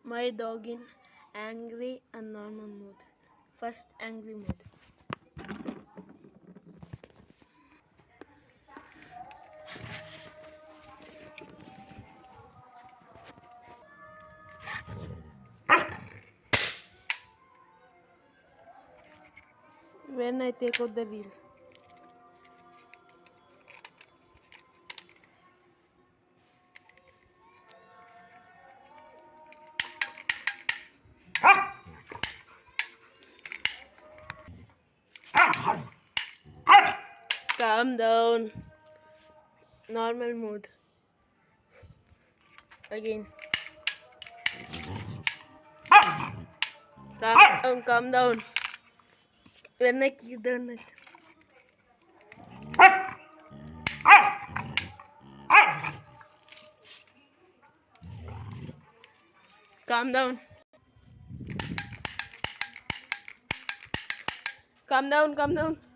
My dog in angry and normal mood. First, angry mood. When I take out the reel. Calm down. Normal mood. Again. Calm down. When I keep down like calm down. Calm down.